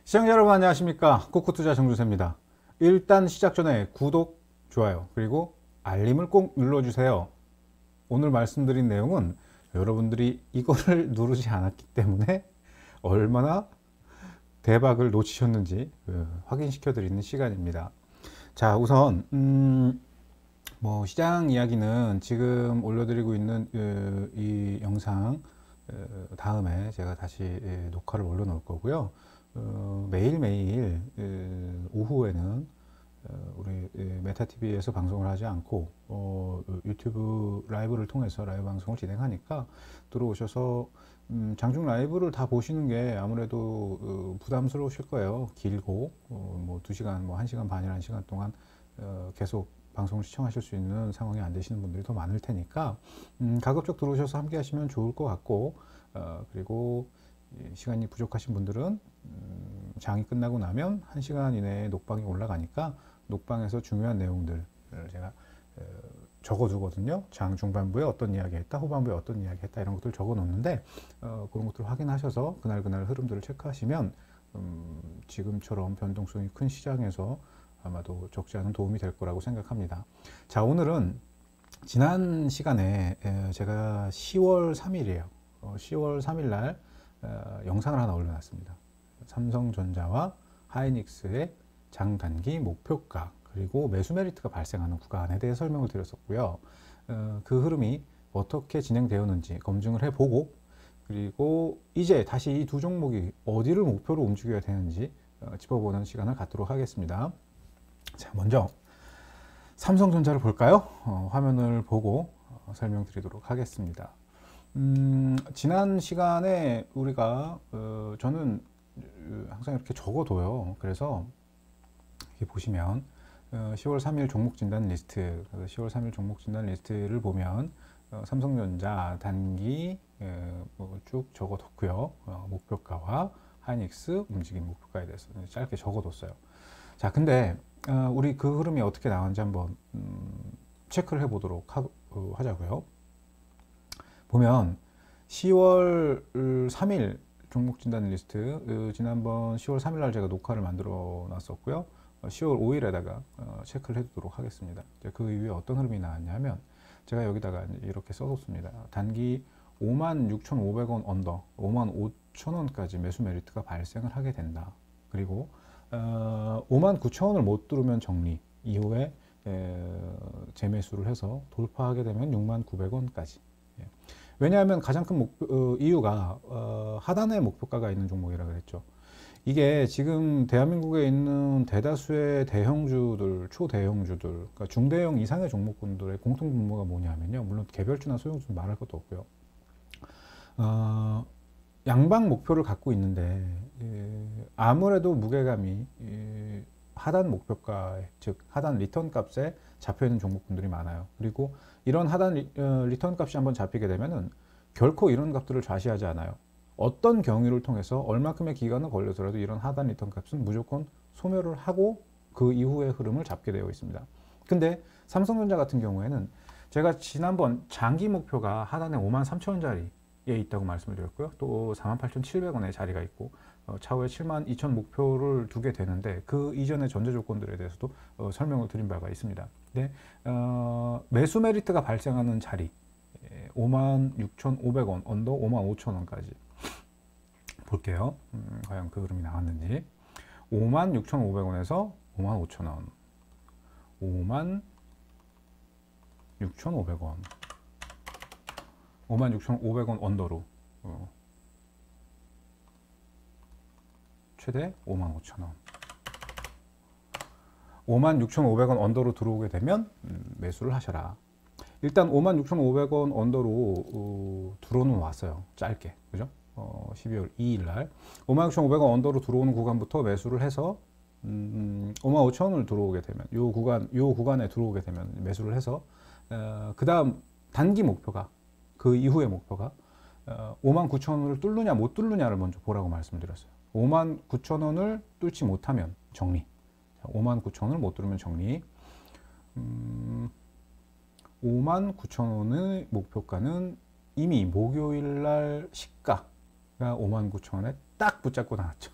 시청자 여러분 안녕하십니까. 코코투자 정주세입니다. 일단 시작 전에 구독, 좋아요 그리고 알림을 꼭 눌러주세요. 오늘 말씀드린 내용은 여러분들이 이거를 누르지 않았기 때문에 얼마나 대박을 놓치셨는지 확인시켜 드리는 시간입니다. 자, 우선 시장 이야기는 지금 올려드리고 있는 이 영상 다음에 제가 다시 녹화를 올려놓을 거고요. 매일매일 오후에는 우리 메타TV에서 방송을 하지 않고 유튜브 라이브를 통해서 라이브 방송을 진행하니까 들어오셔서 장중 라이브를 다 보시는 게 아무래도 부담스러우실 거예요. 길고 2시간, 1시간 반이나 1시간 동안 계속 방송을 시청하실 수 있는 상황이 안 되시는 분들이 더 많을 테니까 가급적 들어오셔서 함께 하시면 좋을 것 같고, 그리고 시간이 부족하신 분들은 장이 끝나고 나면 1시간 이내에 녹방이 올라가니까 녹방에서 중요한 내용들을 제가 적어두거든요. 장 중반부에 어떤 이야기 했다, 후반부에 어떤 이야기 했다, 이런 것들 적어 놓는데 그런 것들을 확인하셔서 그날 흐름들을 체크하시면 지금처럼 변동성이 큰 시장에서 아마도 적지 않은 도움이 될 거라고 생각합니다. 자, 오늘은 지난 시간에 제가 10월 3일이에요. 10월 3일 날 영상을 하나 올려놨습니다. 삼성전자와 하이닉스의 장단기 목표가 그리고 매수 메리트가 발생하는 구간에 대해 설명을 드렸었고요. 그 흐름이 어떻게 진행되었는지 검증을 해보고, 그리고 이제 다시 이 두 종목이 어디를 목표로 움직여야 되는지 짚어보는 시간을 갖도록 하겠습니다. 자, 먼저 삼성전자를 볼까요? 화면을 보고 설명드리도록 하겠습니다. 지난 시간에 우리가 저는 항상 이렇게 적어둬요. 그래서 이렇게 보시면 10월 3일 종목 진단 리스트, 10월 3일 종목 진단 리스트를 보면 삼성전자 단기 쭉 적어뒀고요. 목표가와 하이닉스 움직임 목표가에 대해서 짧게 적어뒀어요. 자, 근데 우리 그 흐름이 어떻게 나왔는지 한번 체크를 해보도록 하자고요. 보면 10월 3일 종목 진단 리스트, 지난번 10월 3일 날 제가 녹화를 만들어 놨었고요. 10월 5일에다가 체크를 해두도록 하겠습니다. 그 이후에 어떤 흐름이 나왔냐면 제가 여기다가 이렇게 써뒀습니다. 단기 56,500원 언더, 55,000원까지 매수 메리트가 발생을 하게 된다. 그리고 59,000원을 못 뚫으면 정리, 이후에 재매수를 해서 돌파하게 되면 69,000원까지. 왜냐하면 가장 큰 이유가 하단에 목표가가 있는 종목이라 그랬죠. 이게 지금 대한민국에 있는 대다수의 대형주들, 초대형주들, 그러니까 중대형 이상의 종목군들의 공통 분모가 뭐냐면요. 물론 개별주나 소형주는 말할 것도 없고요. 양방 목표를 갖고 있는데 아무래도 무게감이 하단 목표가, 즉 하단 리턴 값에 잡혀 있는 종목군들이 많아요. 그리고 이런 하단 리턴 값이 한번 잡히게 되면은 결코 이런 값들을 좌시하지 않아요. 어떤 경위를 통해서 얼마큼의 기간을 걸려서라도 이런 하단 리턴 값은 무조건 소멸을 하고 그 이후의 흐름을 잡게 되어 있습니다. 근데 삼성전자 같은 경우에는 제가 지난번 장기 목표가 하단에 53,000원짜리에 있다고 말씀을 드렸고요. 또 48,700원에 자리가 있고 차후에 72,000 목표를 두게 되는데 그 이전의 전제 조건들에 대해서도 설명을 드린 바가 있습니다. 근데 매수 메리트가 발생하는 자리 56,500원 언더 55,000원까지 볼게요. 과연 그 흐름이 나왔는지. 56,500원에서 55,000원, 56,500원, 56,500원 언더로 최대 55,000원, 56,500원 언더로 들어오게 되면 매수를 하셔라. 일단 56,500원 언더로 들어오는 왔어요. 짧게, 그죠? 12월 2일 날 56,500원 언더로 들어오는 구간부터 매수를 해서 55,000원을 들어오게 되면 요 구간에 들어오게 되면 매수를 해서 그 다음 단기 목표가, 그 이후의 목표가 59,000원을 뚫느냐 못 뚫느냐를 먼저 보라고 말씀드렸어요. 59,000원을 뚫지 못하면 정리, 59,000원을 못 뚫으면 정리. 59,000원의 목표가는 이미 목요일 날 시가가 59,000원에 딱 붙잡고 나왔죠.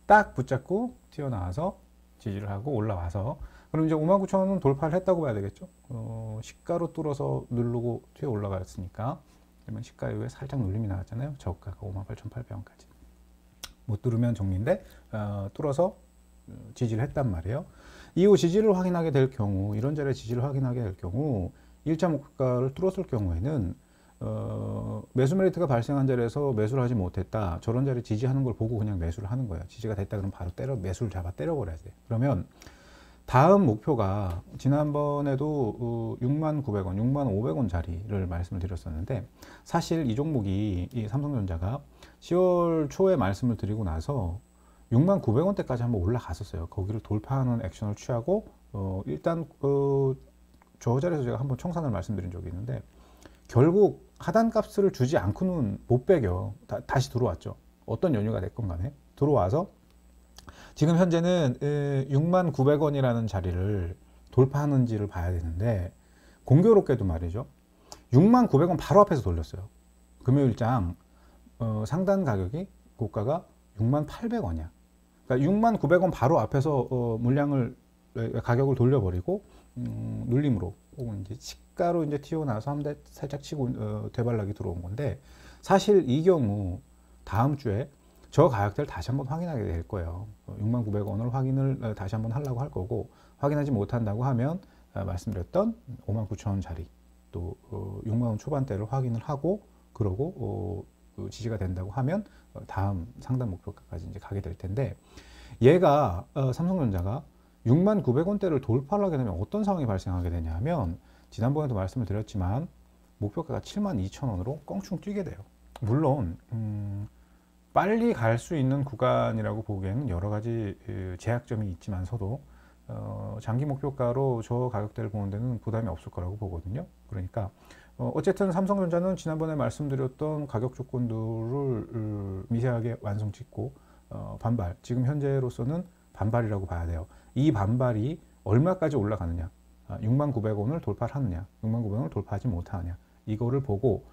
딱 붙잡고 튀어나와서 지지를 하고 올라와서, 그럼 이제 59,000원은 돌파를 했다고 봐야 되겠죠. 시가로 뚫어서 누르고 튀어 올라갔으니까, 그러면 시가 이후에 살짝 눌림이 나왔잖아요. 저가가 58,800원까지. 못 뚫으면 정리인데 뚫어서 지지를 했단 말이에요. 이후 지지를 확인하게 될 경우, 이런 자리에 지지를 확인하게 될 경우 1차 목표가를 뚫었을 경우에는 매수 메리트가 발생한 자리에서 매수를 하지 못했다. 저런 자리 지지하는 걸 보고 그냥 매수를 하는 거예요. 지지가 됐다 그러면 바로 매수를 잡아 때려버려야 돼. 그러면 다음 목표가 지난번에도 69,000원, 65,000원 자리를 말씀을 드렸었는데, 사실 이 종목이, 이 삼성전자가 10월 초에 말씀을 드리고 나서 69,000원대까지 한번 올라갔었어요. 거기를 돌파하는 액션을 취하고 일단 저 자리에서 제가 한번 청산을 말씀드린 적이 있는데, 결국 하단 값을 주지 않고는 못 빼겨. 다시 들어왔죠. 어떤 연유가 됐건 간에 들어와서 지금 현재는 69,000원이라는 자리를 돌파하는지를 봐야 되는데, 공교롭게도 말이죠, 69,000원 바로 앞에서 돌렸어요. 금요일장 상단 가격이, 고가가 68,000원이야. 그러니까 69,000원 바로 앞에서 가격을 돌려버리고 눌림으로 혹은 이제 시가로 이제 튀어나와서 한 대 살짝 치고 되발락이 들어온 건데, 사실 이 경우 다음 주에 저 가격대를 다시 한번 확인하게 될 거예요. 69,000원을 확인을 다시 한번 하려고 할 거고, 확인하지 못한다고 하면 말씀드렸던 59,000원 자리, 또 60,000원 초반대를 확인을 하고, 그러고 지지가 된다고 하면 다음 상단 목표가까지 이제 가게 될 텐데, 얘가 삼성전자가 69,000원대를 돌파를 하게 되면 어떤 상황이 발생하게 되냐 하면, 지난번에도 말씀을 드렸지만 목표가가 72,000원으로 껑충 뛰게 돼요. 물론 빨리 갈 수 있는 구간이라고 보기에는 여러 가지 제약점이 있지만서도 장기 목표가로 저 가격대를 보는 데는 부담이 없을 거라고 보거든요. 그러니까 어쨌든 삼성전자는 지난번에 말씀드렸던 가격 조건들을 미세하게 완성짓고 반발, 지금 현재로서는 반발이라고 봐야 돼요. 이 반발이 얼마까지 올라가느냐, 69,000원을 돌파를 하느냐, 69,000원을 돌파하지 못하느냐, 이거를 보고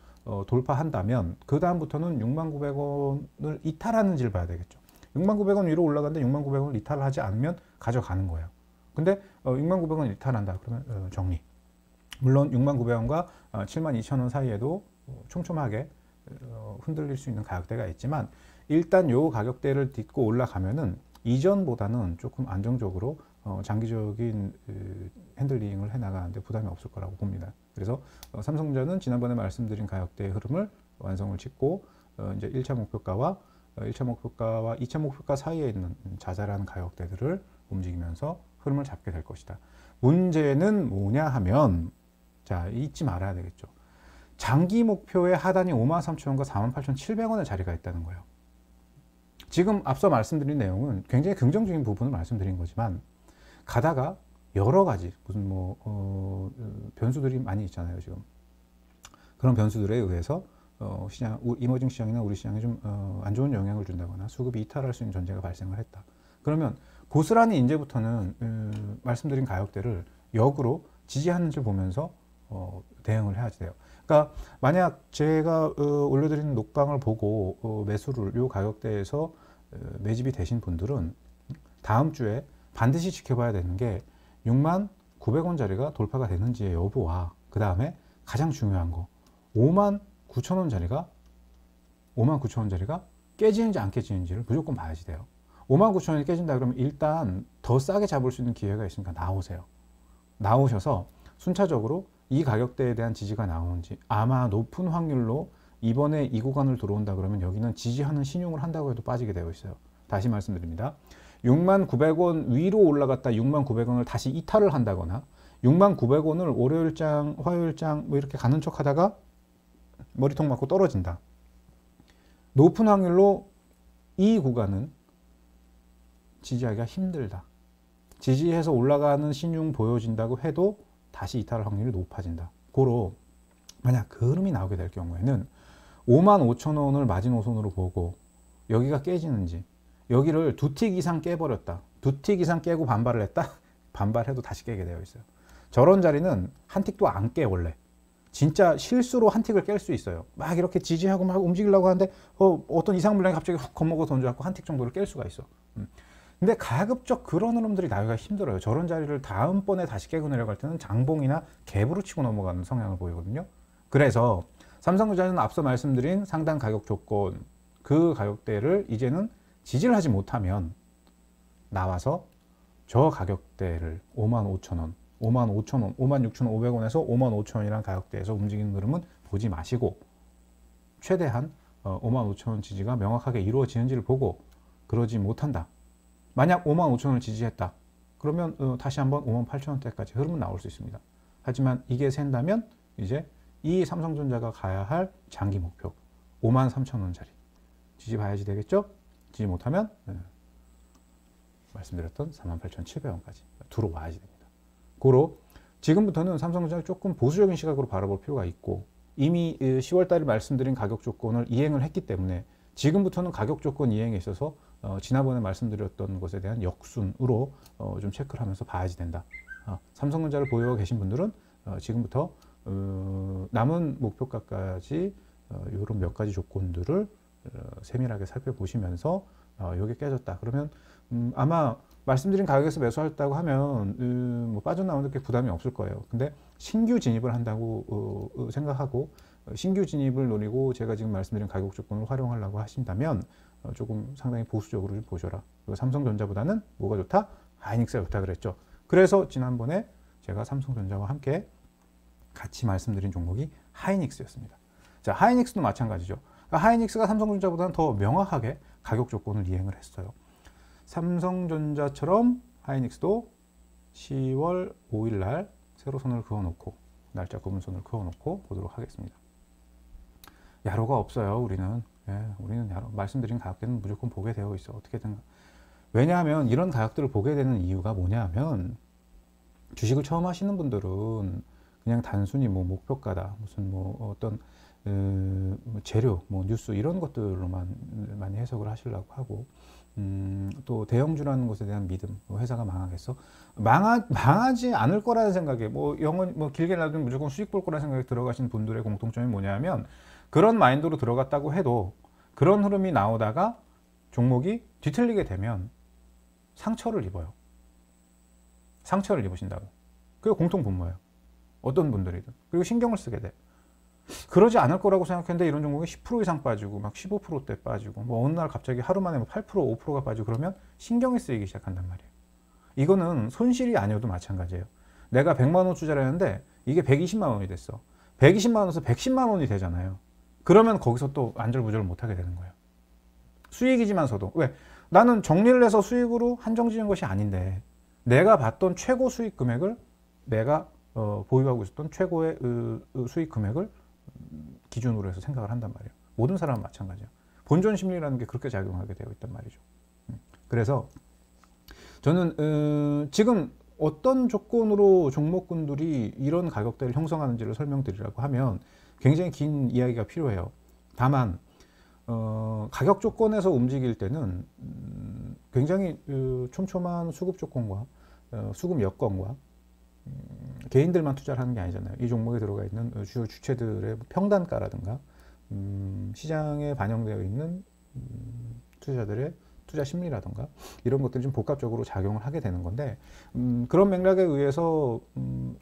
돌파한다면 그 다음부터는 69,000원을 이탈하는지를 봐야 되겠죠. 69,000원 위로 올라가는데 69,000원을 이탈하지 않으면 가져가는 거예요. 근데 69,000원 이탈한다 그러면 정리. 물론 69,000원과 72,000원 사이에도 촘촘하게 흔들릴 수 있는 가격대가 있지만, 일단 요 가격대를 딛고 올라가면은 이전보다는 조금 안정적으로 장기적인 핸들링을 해나가는데 부담이 없을 거라고 봅니다. 그래서 삼성전자는 지난번에 말씀드린 가격대의 흐름을 완성을 짓고 이제 1차 목표가와 2차 목표가 사이에 있는 자잘한 가격대들을 움직이면서 흐름을 잡게 될 것이다. 문제는 뭐냐 하면, 자, 잊지 말아야 되겠죠. 장기 목표의 하단이 53,000원과 48,700원의 자리가 있다는 거예요. 지금 앞서 말씀드린 내용은 굉장히 긍정적인 부분을 말씀드린 거지만, 가다가 여러 가지 무슨 변수들이 많이 있잖아요. 지금 그런 변수들에 의해서 이머징 시장이나 우리 시장에 좀 안 좋은 영향을 준다거나 수급이 이탈할 수 있는 전제가 발생을 했다. 그러면 고스란히 이제부터는 말씀드린 가격대를 역으로 지지하는지 보면서 대응을 해야 돼요. 그러니까 만약 제가 올려드리는 녹방을 보고 매수를 이 가격대에서 매집이 되신 분들은 다음 주에 반드시 지켜봐야 되는 게 69,000원 자리가 돌파가 되는지의 여부와, 그 다음에 가장 중요한 거 59,000원 자리가 깨지는지 안 깨지는지를 무조건 봐야지 돼요. 59,000원이 깨진다 그러면 일단 더 싸게 잡을 수 있는 기회가 있으니까 나오세요. 나오셔서 순차적으로 이 가격대에 대한 지지가 나오는지, 아마 높은 확률로 이번에 이 구간을 들어온다 그러면 여기는 지지하는 신용을 한다고 해도 빠지게 되어 있어요. 다시 말씀드립니다. 69,000원 위로 올라갔다 69,000원을 다시 이탈을 한다거나, 69,000원을 월요일장, 화요일장 뭐 이렇게 가는 척 하다가 머리통 맞고 떨어진다. 높은 확률로 이 구간은 지지하기가 힘들다. 지지해서 올라가는 신용 보여진다고 해도 다시 이탈할 확률이 높아진다. 고로 만약 그 흐름이 나오게 될 경우에는 55,000원을 마지노선으로 보고 여기가 깨지는지, 여기를 두 틱 이상 깨버렸다, 두 틱 이상 깨고 반발을 했다, 반발해도 다시 깨게 되어 있어요. 저런 자리는 한 틱도 안 깨. 원래 진짜 실수로 한 틱을 깰 수 있어요. 막 이렇게 지지하고 막 움직이려고 하는데 어떤 이상 물량이 갑자기 확 겁먹어 던져갖고 한 틱 정도를 깰 수가 있어. 근데 가급적 그런 흐름들이 나기가 힘들어요. 저런 자리를 다음번에 다시 깨고 내려갈 때는 장봉이나 갭으로 치고 넘어가는 성향을 보이거든요. 그래서 삼성전자는 앞서 말씀드린 상단 가격 조건, 그 가격대를 이제는 지지를 하지 못하면 나와서 저 가격대를 55,000원, 55,000원, 56,500원에서 55,000원이라는 가격대에서 움직이는 흐름은 보지 마시고 최대한 55,000원 지지가 명확하게 이루어지는지를 보고, 그러지 못한다, 만약 55,000원을 지지했다, 그러면 다시 한번 58,000원대까지 흐름은 나올 수 있습니다. 하지만 이게 샌다면 이제 이 삼성전자가 가야 할 장기 목표 53,000원짜리 지지 봐야지 되겠죠? 지지 못하면 말씀드렸던 48,700원까지 들어와야지 됩니다. 고로 지금부터는 삼성전자를 조금 보수적인 시각으로 바라볼 필요가 있고, 이미 10월 달에 말씀드린 가격 조건을 이행을 했기 때문에 지금부터는 가격 조건 이행에 있어서 지난번에 말씀드렸던 것에 대한 역순으로 좀 체크를 하면서 봐야지 된다. 삼성전자를 보유하고 계신 분들은 지금부터 남은 목표가까지 이런 몇 가지 조건들을 세밀하게 살펴보시면서 이게 깨졌다 그러면 아마 말씀드린 가격에서 매수했다고 하면 뭐 빠져나오는 게 부담이 없을 거예요. 근데 신규 진입을 한다고 생각하고 신규 진입을 노리고 제가 지금 말씀드린 가격 조건을 활용하려고 하신다면 조금 상당히 보수적으로 좀 보셔라. 그리고 삼성전자보다는 뭐가 좋다? 하이닉스가 좋다 그랬죠. 그래서 지난번에 제가 삼성전자와 함께 같이 말씀드린 종목이 하이닉스였습니다. 자, 하이닉스도 마찬가지죠. 그러니까 하이닉스가 삼성전자보다는 더 명확하게 가격 조건을 이행을 했어요. 삼성전자처럼 하이닉스도 10월 5일 날 세로선을 그어놓고 날짜 구분선을 그어놓고 보도록 하겠습니다. 야로가 없어요. 우리는 야로, 말씀드린 가격대는 무조건 보게 되어 있어. 어떻게든. 왜냐하면 이런 가격들을 보게 되는 이유가 뭐냐 하면 주식을 처음 하시는 분들은 그냥 단순히 뭐 목표가다, 무슨 뭐 어떤 재료, 뭐 뉴스 이런 것들로만 많이 해석을 하시려고 하고, 또 대형주라는 것에 대한 믿음, 회사가 망하겠어? 망하지 않을 거라는 생각에, 뭐 영원, 뭐 길게 놔두면 무조건 수익 볼 거라는 생각에 들어가신 분들의 공통점이 뭐냐면 그런 마인드로 들어갔다고 해도 그런 흐름이 나오다가 종목이 뒤틀리게 되면 상처를 입어요. 상처를 입으신다고. 그게 공통 분모예요. 어떤 분들이든. 그리고 신경을 쓰게 돼. 그러지 않을 거라고 생각했는데 이런 종목이 10% 이상 빠지고 막 15%대 빠지고 뭐 어느 날 갑자기 하루 만에 뭐 8%, 5%가 빠지고 그러면 신경이 쓰이기 시작한단 말이에요. 이거는 손실이 아니어도 마찬가지예요. 내가 100만 원 투자를 했는데 이게 120만 원이 됐어. 120만 원에서 110만 원이 되잖아요. 그러면 거기서 또 안절부절을 못하게 되는 거예요. 수익이지만서도. 왜? 나는 정리를 해서 수익으로 한정 지은 것이 아닌데 내가 봤던 최고 수익 금액을 내가 보유하고 있었던 최고의 수익 금액을 기준으로 해서 생각을 한단 말이에요. 모든 사람은 마찬가지예요. 본전 심리라는 게 그렇게 작용하게 되어 있단 말이죠. 그래서 저는 지금 어떤 조건으로 종목군들이 이런 가격대를 형성하는지를 설명드리라고 하면 굉장히 긴 이야기가 필요해요. 다만 가격 조건에서 움직일 때는 굉장히 촘촘한 수급 조건과 수급 여건과 개인들만 투자를 하는 게 아니잖아요. 이 종목에 들어가 있는 주요 주체들의 평단가라든가 시장에 반영되어 있는 투자자들의 투자 심리라든가 이런 것들이 좀 복합적으로 작용을 하게 되는 건데 그런 맥락에 의해서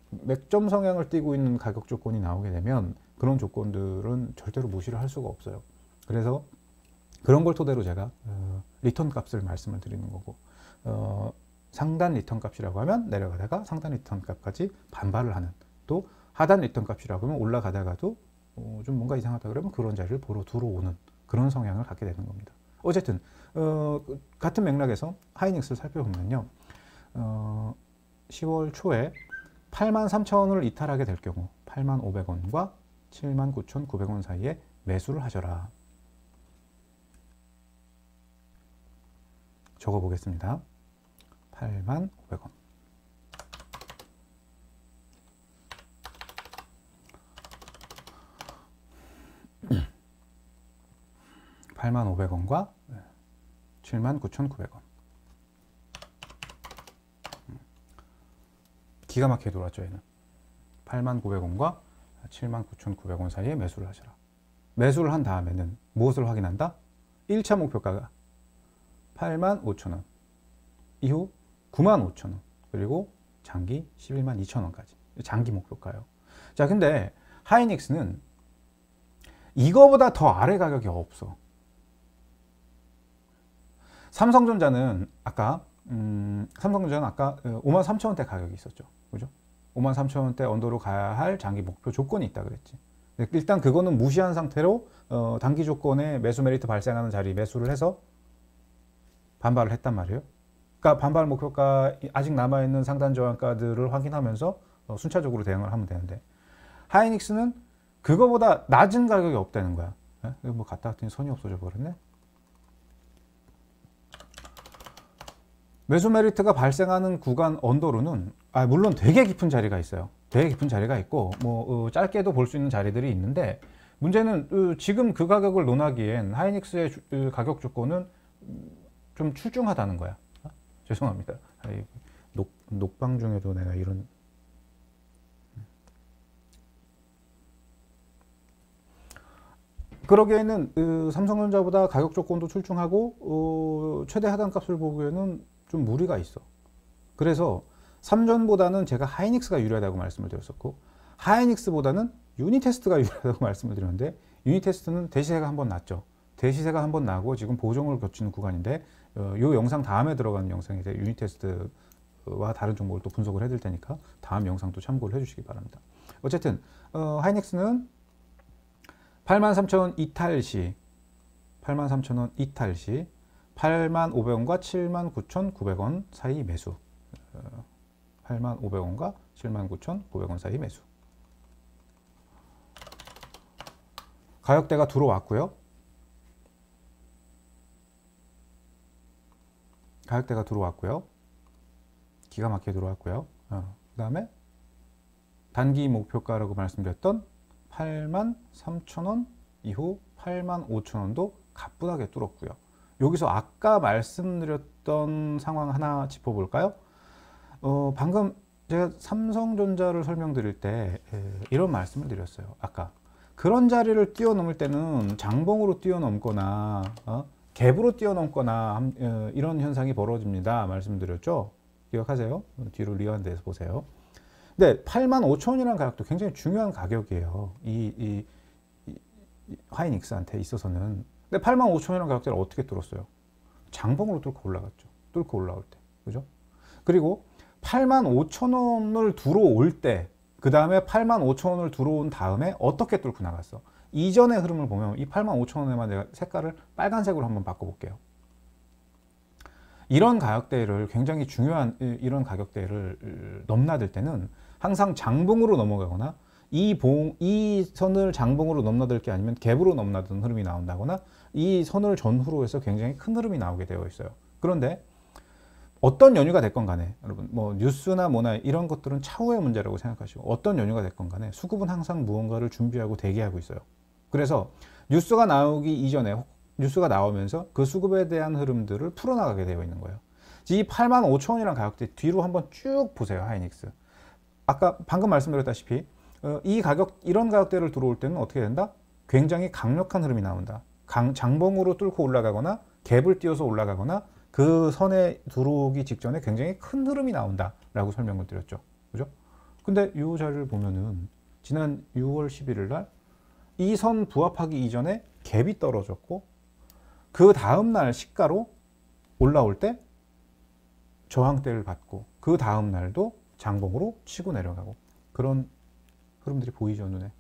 맥점 성향을 띠고 있는 가격 조건이 나오게 되면 그런 조건들은 절대로 무시를 할 수가 없어요. 그래서 그런 걸 토대로 제가 리턴 값을 말씀을 드리는 거고 상단 리턴 값이라고 하면 내려가다가 상단 리턴 값까지 반발을 하는, 또 하단 리턴 값이라고 하면 올라가다가도 좀 뭔가 이상하다 그러면 그런 자리를 보러 들어오는 그런 성향을 갖게 되는 겁니다. 어쨌든 같은 맥락에서 하이닉스를 살펴보면요. 10월 초에 83,000원을 이탈하게 될 경우 85,000원과 79,900원 사이에 매수를 하셔라. 적어보겠습니다. 85,000원. (89,500원과) (79,900원) 기가 막히게 돌았죠. 얘는 89,000원과 79,900원 사이에 매수를 하셔라. 매수를 한 다음에는 무엇을 확인한다? 1차 목표가가 85,000원, 이후 95,000원, 그리고 장기 112,200,000원까지. 장기 목표가요. 자, 근데 하이닉스는 이거보다 더 아래 가격이 없어. 삼성전자는 아까 53,000원대 가격이 있었죠. 그죠? 53,000원대 언더로 가야 할 장기 목표 조건이 있다 그랬지. 일단 그거는 무시한 상태로 단기 조건에 매수 메리트 발생하는 자리 매수를 해서 반발을 했단 말이에요. 그러니까 반발 목표가 아직 남아있는 상단 저항가들을 확인하면서 순차적으로 대응을 하면 되는데, 하이닉스는 그거보다 낮은 가격이 없다는 거야. 이거 뭐 갖다 놨더니 선이 없어져 버렸네. 매수 메리트가 발생하는 구간 언더로는 물론 되게 깊은 자리가 있어요. 되게 깊은 자리가 있고 짧게도 볼 수 있는 자리들이 있는데, 문제는 지금 그 가격을 논하기엔 하이닉스의 가격 조건은 좀 출중하다는 거야. 죄송합니다. 녹방 중에도 내가 이런 그러기에는 삼성전자보다 가격 조건도 출중하고 최대 하단값을 보기에는 좀 무리가 있어. 그래서 삼전보다는 제가 하이닉스가 유리하다고 말씀을 드렸었고, 하이닉스보다는 유니테스트가 유리하다고 말씀을 드렸는데, 유니테스트는 대시세가 한번 났죠. 대시세가 한번 나고 지금 보정을 거치는 구간인데, 이 영상 다음에 들어가는 영상에 유니테스트와 다른 정보를 또 분석을 해드릴 테니까 다음 영상도 참고를 해주시기 바랍니다. 어쨌든 하이닉스는 83,000원 이탈 시 83,000원 이탈 시 8,500원과 79,900원 사이 매수. 8,500원과 79,900원 사이 매수. 가격대가 들어왔고요. 가격대가 들어왔고요. 기가 막히게 들어왔고요. 그 다음에 단기 목표가라고 말씀드렸던 83,000원 이후 85,000원도 가뿐하게 뚫었고요. 여기서 아까 말씀드렸던 상황 하나 짚어볼까요? 방금 제가 삼성전자를 설명드릴 때 이런 말씀을 드렸어요. 아까 그런 자리를 뛰어넘을 때는 장봉으로 뛰어넘거나 갭으로 뛰어넘거나 이런 현상이 벌어집니다. 말씀드렸죠? 기억하세요? 뒤로 리와인드에서 보세요. 근데 85,000원이라는 가격도 굉장히 중요한 가격이에요. 이 하이닉스한테 있어서는. 근데 85,000원이라는 가격대를 어떻게 뚫었어요? 장봉으로 뚫고 올라갔죠. 뚫고 올라올 때. 그죠? 그리고 85,000원을 들어올 때, 그 다음에 85,000원을 들어온 다음에 어떻게 뚫고 나갔어? 이전의 흐름을 보면 이 85,000원에만 내가 색깔을 빨간색으로 한번 바꿔볼게요. 이런 가격대를, 굉장히 중요한 이런 가격대를 넘나들 때는 항상 장봉으로 넘어가거나 이 선을 장봉으로 넘나들 게 아니면 갭으로 넘나드는 흐름이 나온다거나 이 선을 전후로 해서 굉장히 큰 흐름이 나오게 되어 있어요. 그런데 어떤 연유가 됐건 간에, 여러분 뭐 뉴스나 뭐나 이런 것들은 차후의 문제라고 생각하시고, 어떤 연유가 됐건 간에 수급은 항상 무언가를 준비하고 대기하고 있어요. 그래서 뉴스가 나오기 이전에, 뉴스가 나오면서 그 수급에 대한 흐름들을 풀어나가게 되어 있는 거예요. 이 85,000원이라는 가격대 뒤로 한번 쭉 보세요. 하이닉스. 아까 방금 말씀드렸다시피 이런 가격대를 들어올 때는 어떻게 된다? 굉장히 강력한 흐름이 나온다. 장봉으로 뚫고 올라가거나 갭을 띄워서 올라가거나 그 선에 들어오기 직전에 굉장히 큰 흐름이 나온다 라고 설명을 드렸죠. 그죠? 근데 이 자리를 보면은 지난 6월 11일 날 이 선 부합하기 이전에 갭이 떨어졌고, 그 다음날 시가로 올라올 때 저항대를 받고, 그 다음날도 장봉으로 치고 내려가고, 그런 흐름들이 보이죠, 눈에.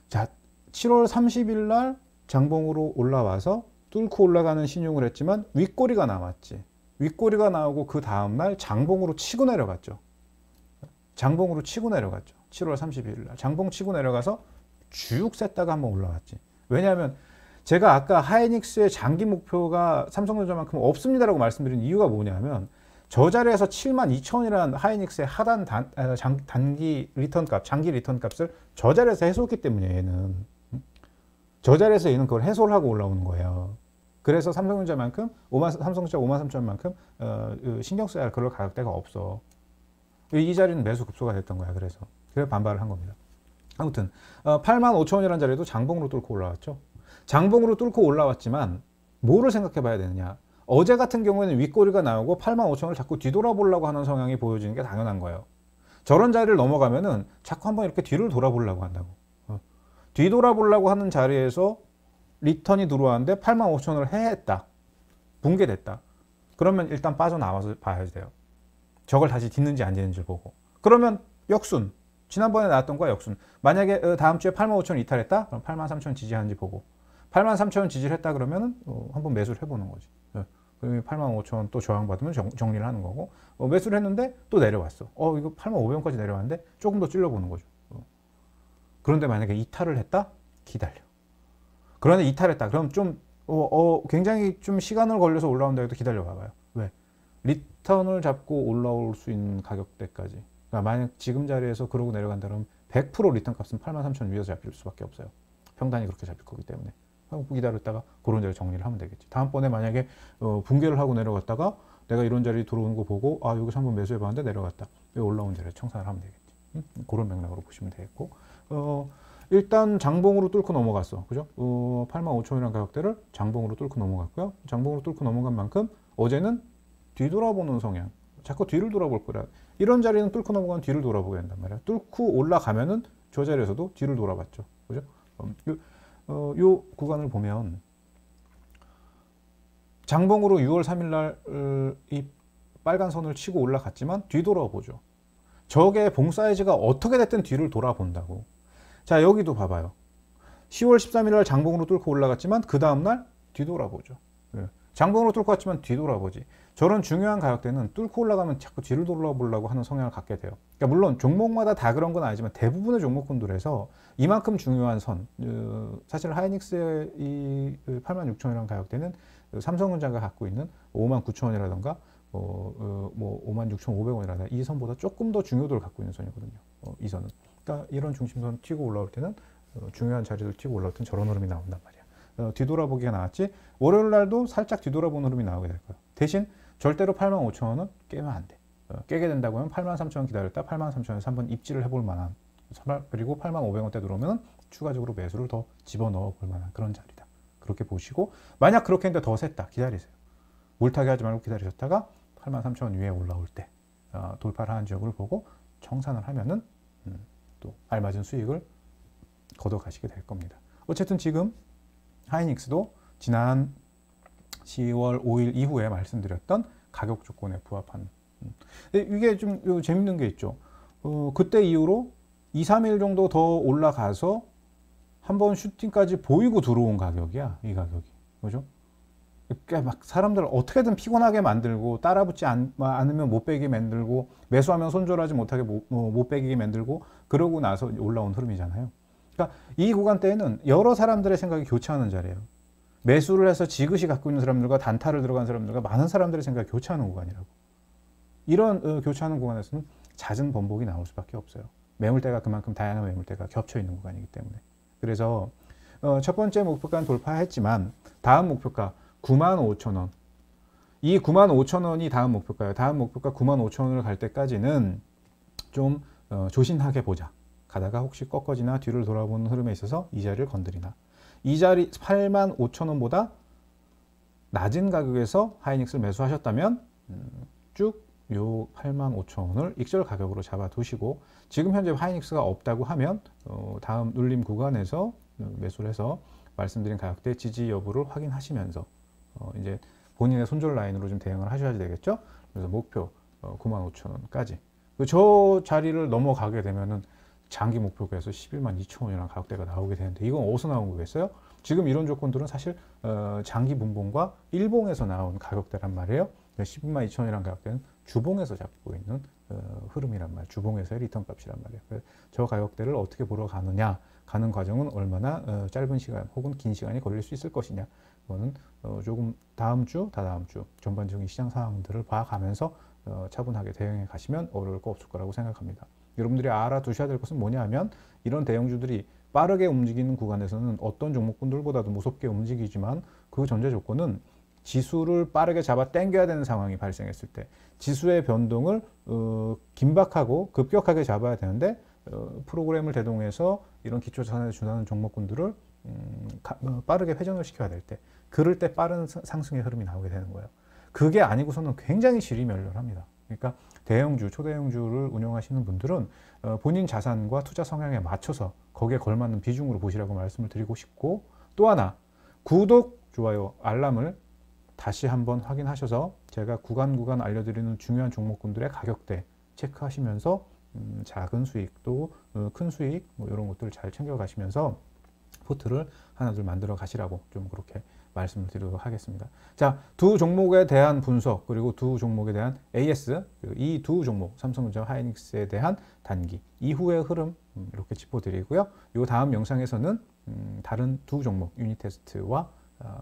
자, 7월 30일 날 장봉으로 올라와서 뚫고 올라가는 신용을 했지만 윗꼬리가 나왔지. 윗꼬리가 나오고 그 다음날 장봉으로 치고 내려갔죠. 장봉으로 치고 내려갔죠. 7월 31일 날 장봉 치고 내려가서 쭉 셌다가 한번 올라왔지. 왜냐하면 제가 아까 하이닉스의 장기 목표가 삼성전자만큼 없습니다라고 말씀드린 이유가 뭐냐면, 저 자리에서 72,000원이라는 하이닉스의 하단 단기 리턴 값, 장기 리턴 값을 저 자리에서 해소했기 때문에 얘는 저 자리에서 얘는 그걸 해소를 하고 올라오는 거예요. 그래서 삼성전자만큼 삼성전자 53,000원만큼 신경 써야 할 그럴 가격대가 없어. 이 자리는 매수 급소가 됐던 거야. 그래서 반발을 한 겁니다. 아무튼 85,000원이라는 자리도 장봉으로 뚫고 올라왔죠. 장봉으로 뚫고 올라왔지만 뭐를 생각해 봐야 되느냐? 어제 같은 경우에는 윗꼬리가 나오고 85,000원을 자꾸 뒤돌아보려고 하는 성향이 보여지는 게 당연한 거예요. 저런 자리를 넘어가면은 자꾸 한번 이렇게 뒤를 돌아보려고 한다고. 뒤돌아보려고 하는 자리에서 리턴이 들어왔는데 85,000원을 해했다. 붕괴됐다. 그러면 일단 빠져나와서 봐야 돼요. 저걸 다시 딛는지 안 딛는지 보고. 그러면 역순. 지난번에 나왔던 거야 역순. 만약에 다음 주에 85,000원 이탈했다? 그럼 83,000원 지지하는지 보고. 83,000원 지지를 했다 그러면은 한번 매수를 해보는 거지. 그러면 85,000원 또 저항받으면 정리를 하는 거고. 매수를 했는데 또 내려왔어. 이거 85,500원까지 내려왔는데 조금 더 찔러보는 거죠. 그런데 만약에 이탈을 했다? 기다려. 그런데 이탈했다. 그럼 좀 굉장히 좀 시간을 걸려서 올라온다 해도 기다려 봐봐요. 왜? 리턴을 잡고 올라올 수 있는 가격대까지. 그러니까 만약 지금 자리에서 그러고 내려간다 그러면 100% 리턴 값은 83,000원 위에서 잡힐 수밖에 없어요. 평단이 그렇게 잡힐 거기 때문에. 기다렸다가 그런 자리 정리를 하면 되겠지. 다음번에 만약에 붕괴를 하고 내려갔다가 내가 이런 자리 들어오는 거 보고 여기서 한번 매수해 봤는데 내려갔다. 올라온 자리에 청산을 하면 되겠지. 그런 맥락으로 보시면 되겠고. 일단 장봉으로 뚫고 넘어갔어. 그죠? 85,000원이라는 가격대를 장봉으로 뚫고 넘어갔고요. 장봉으로 뚫고 넘어간 만큼 어제는 뒤돌아보는 성향. 자꾸 뒤를 돌아볼 거라. 이런 자리는 뚫고 넘어가면 뒤를 돌아보게 된단 말이야. 뚫고 올라가면은 저 자리에서도 뒤를 돌아봤죠. 그죠? 요 구간을 보면 장봉으로 6월 3일 날 이 빨간 선을 치고 올라갔지만 뒤돌아보죠. 저게 봉 사이즈가 어떻게 됐든 뒤를 돌아본다고. 자, 여기도 봐봐요. 10월 13일 날 장봉으로 뚫고 올라갔지만 그 다음날 뒤돌아보죠. 장봉으로 뚫고 갔지만 뒤돌아보지. 저런 중요한 가격대는 뚫고 올라가면 자꾸 뒤를 돌아보려고 하는 성향을 갖게 돼요. 그러니까 물론 종목마다 다 그런 건 아니지만 대부분의 종목군들에서 이만큼 중요한 선, 사실 하이닉스의 이 86,000원이라는 가격대는 삼성전자가 갖고 있는 59,000원이라던가 뭐 56,500원이라든가 이 선보다 조금 더 중요도를 갖고 있는 선이거든요. 이 선은. 그러니까 이런 중심선 튀고 올라올 때는 중요한 자리를 튀고 올라올 때는 저런 흐름이 나온단 말이야. 뒤돌아보기가 나왔지. 월요일 날도 살짝 뒤돌아보는 흐름이 나오게 될 거야. 대신 절대로 85,000원은 깨면 안 돼. 깨게 된다고 하면 83,000원 기다렸다 83,000원에서 한번 입지를 해볼 만한, 그리고 85,500원대 들어오면 추가적으로 매수를 더 집어넣어 볼 만한 그런 자리다. 그렇게 보시고, 만약 그렇게 했는데 더 셌다. 기다리세요. 물타기 하지 말고 기다리셨다가 83,000원 위에 올라올 때 돌파를 하는 지역을 보고 청산을 하면은 또 알맞은 수익을 거둬 가시게 될 겁니다. 어쨌든 지금 하이닉스도 지난 10월 5일 이후에 말씀드렸던 가격 조건에 부합한. 이게 좀 재밌는 게 있죠. 그때 이후로 2, 3일 정도 더 올라가서 한번 슈팅까지 보이고 들어온 가격이야. 이 가격이. 그죠? 그러니까 막 사람들 어떻게든 피곤하게 만들고 따라붙지 않으면 못 빼게 만들고 매수하면 손절하지 못하게 못 빼게 만들고 그러고 나서 올라온 흐름이잖아요. 그러니까 이 구간대에는 여러 사람들의 생각이 교차하는 자리예요. 매수를 해서 지그시 갖고 있는 사람들과 단타를 들어간 사람들과 많은 사람들의 생각이 교차하는 구간이라고. 이런 교차하는 구간에서는 잦은 번복이 나올 수밖에 없어요. 매물대가 그만큼 다양한 매물대가 겹쳐 있는 구간이기 때문에. 그래서 첫 번째 목표가는 돌파했지만 다음 목표가 95,000원. 이 95,000원이 다음 목표가예요. 다음 목표가 95,000원을 갈 때까지는 좀 조신하게 보자. 가다가 혹시 꺾어지나 뒤를 돌아보는 흐름에 있어서 이 자리를 건드리나. 이 자리 85,000원보다 낮은 가격에서 하이닉스를 매수하셨다면 쭉 요 85,000원을 익절 가격으로 잡아 두시고, 지금 현재 하이닉스가 없다고 하면 다음 눌림 구간에서 매수를 해서 말씀드린 가격대 지지 여부를 확인하시면서 이제 본인의 손절 라인으로 좀 대응을 하셔야 되겠죠. 그래서 목표 95,000원까지 저 자리를 넘어가게 되면은 장기 목표가에서 112,200,000원이라는 가격대가 나오게 되는데, 이건 어디서 나온 거겠어요? 지금 이런 조건들은 사실 장기 분봉과 일봉에서 나온 가격대란 말이에요. 112,200,000원이라는 가격대는 주봉에서 잡고 있는 흐름이란 말이에요. 주봉에서의 리턴 값이란 말이에요. 그래서 저 가격대를 어떻게 보러 가느냐, 가는 과정은 얼마나 짧은 시간 혹은 긴 시간이 걸릴 수 있을 것이냐, 이거는 조금 다음 주, 다다음 주 전반적인 시장 상황들을 봐가면서 차분하게 대응해 가시면 어려울 거 없을 거라고 생각합니다. 여러분들이 알아두셔야 될 것은 뭐냐 하면, 이런 대형주들이 빠르게 움직이는 구간에서는 어떤 종목군들보다도 무섭게 움직이지만 그 전제 조건은 지수를 빠르게 잡아 당겨야 되는 상황이 발생했을 때 지수의 변동을 긴박하고 급격하게 잡아야 되는데 프로그램을 대동해서 이런 기초자산에 준하는 종목군들을 빠르게 회전을 시켜야 될 때, 그럴 때 빠른 상승의 흐름이 나오게 되는 거예요. 그게 아니고서는 굉장히 질이멸렬합니다. 그러니까 대형주, 초대형주를 운영하시는 분들은 본인 자산과 투자 성향에 맞춰서 거기에 걸맞는 비중으로 보시라고 말씀을 드리고 싶고, 또 하나 구독, 좋아요, 알람을 다시 한번 확인하셔서 제가 구간 알려드리는 중요한 종목군들의 가격대 체크하시면서 작은 수익도 큰 수익 뭐 이런 것들을 잘 챙겨가시면서 포트를 하나둘 만들어 가시라고 좀 그렇게 말씀을 드리도록 하겠습니다. 자, 두 종목에 대한 분석, 그리고 두 종목에 대한 AS, 이 두 종목 삼성전자, 하이닉스에 대한 단기 이후의 흐름 이렇게 짚어드리고요. 이 다음 영상에서는 다른 두 종목 유니테스트와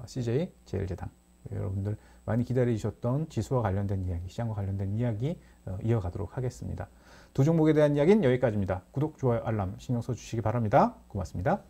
CJ 제일제당, 여러분들 많이 기다리셨던 지수와 관련된 이야기, 시장과 관련된 이야기 이어가도록 하겠습니다. 두 종목에 대한 이야기는 여기까지입니다. 구독, 좋아요, 알람 신경 써주시기 바랍니다. 고맙습니다.